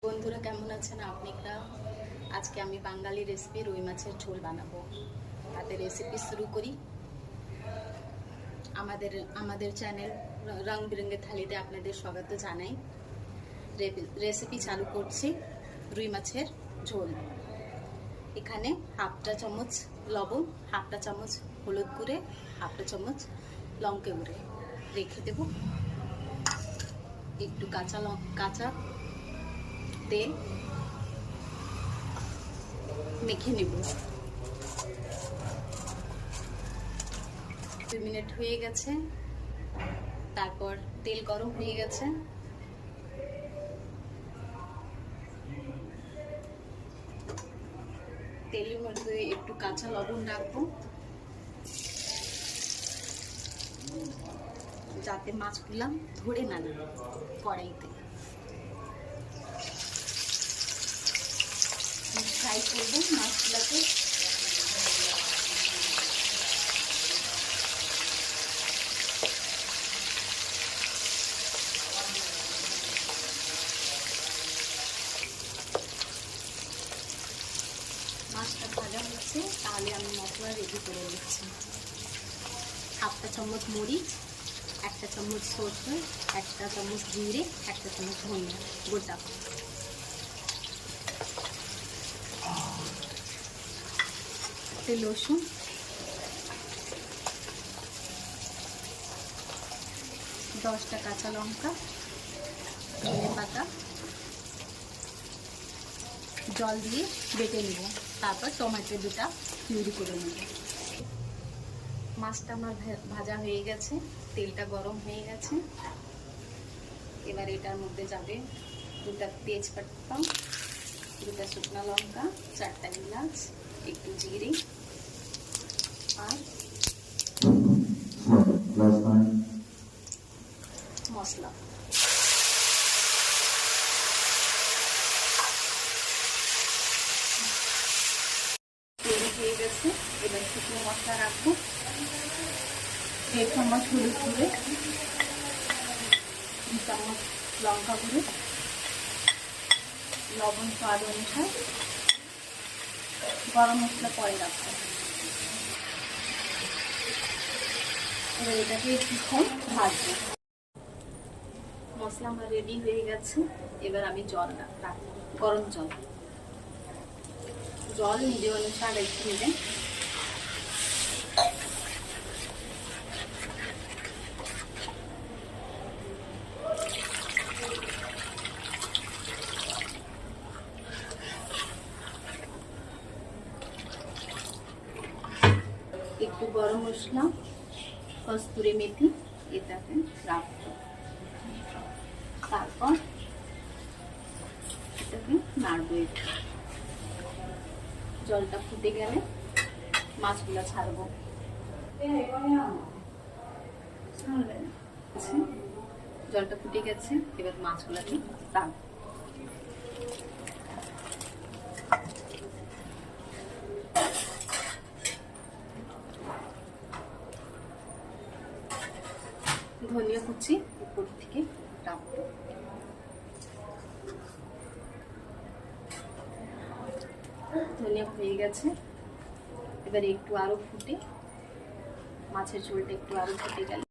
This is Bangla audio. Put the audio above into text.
বন্ধুরা কেমন আছেন আপনারা? আজকে আমি বাঙালি রেসিপি রুই মাছের ঝোল বানাবো। তাতে রেসিপি শুরু করি। আমাদের চ্যানেল রং বেরঙের থালিতে আপনাদের স্বাগত জানাই। রেসিপি চালু করছি। রুই মাছের ঝোল। এখানে হাফটা চামচ লবণ, হাফটা চামচ হলুদ গুঁড়ে, হাফটা চামচ লঙ্কা গুঁড়ে রেখে দেব। একটু কাঁচা তেল মেখে নেব। 2 মিনিট হয়ে গেছে। তারপর তেল গরম হয়ে গেছে। তেলের মধ্যে একটু কাঁচা লবণ রাখবো, যাতে মাছগুলা ধরে না যায় কড়াইতে। ফ্রাই করবো মাছগুলাকে। মাছটা ভাজা হচ্ছে, তাহলে আমি মশলা রেডি করে নিচ্ছি। হাফটা চামচ মরিচ, একটা চামচ সরষে, একটা চামচ জিরে, একটা চামচ ধনিয়া গোটা, লসুন, দশটা কাঁচা লঙ্কা, ধনে পাতা, জল দিয়ে বেটে নেব। তারপর টমেটো দুটা পিউরি করে নেব। মাছটা আমার ভাজা হয়ে গেছে, তেলটা গরম হয়ে গেছে। এবার এটার মধ্যে যাবে দুটা তেজপাতা, দুটা শুকনো লঙ্কা, 4টা এলাচ, একটু জিরে আর মশলা। তৈরি হয়ে গেছে। এবার শুকনো মশলা রাখবো। 1 চামচ হলুদ গুঁড়ে, 2 চামচ লঙ্কা গুঁড়ো, লবণ স্বাদ অনুসার, গরম মশলা পরে রাখবো। এবার এটাকে কিছুক্ষণ ভাজবো। মশলা আমার রেডি হয়ে গেছে। এবার আমি জল রাখবো, গরম জল। জল নিজে অনুসার রেখে নেবেন। একটু গরম মশলা, কস্তুরি মেথি এটাকে রাখবো। তারপর এটাকে নাড়বো। জলটা ফুটে গেলে মাছগুলো ছাড়বো। জলটা ফুটে গেছে, এবার মাছগুলোকে রাখবো। ধনিয়া কুচি উপর থেকে রাখবো। ধনিয়া হয়ে গেছে। এবার একটু আরো ফুটে, মাছের ঝোলটা একটু আরো ফুটে গেলে